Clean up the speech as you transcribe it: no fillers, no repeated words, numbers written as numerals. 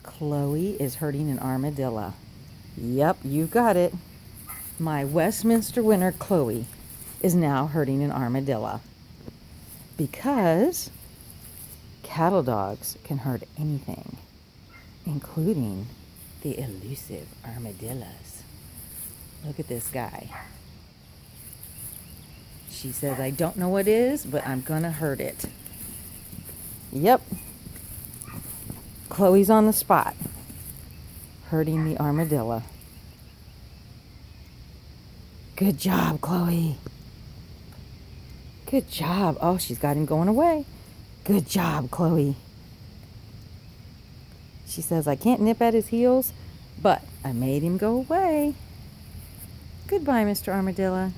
Chloe is herding an armadillo. Yep, you got it. My Westminster winner, Chloe, is now herding an armadillo. Because cattle dogs can herd anything, including the elusive armadillos. Look at this guy. She says, I don't know what it is, but I'm gonna herd it. Yep. Chloe's on the spot, herding the armadillo. Good job, Chloe. Good job. Oh, she's got him going away. Good job, Chloe. She says, I can't nip at his heels, but I made him go away. Goodbye, Mr. Armadillo.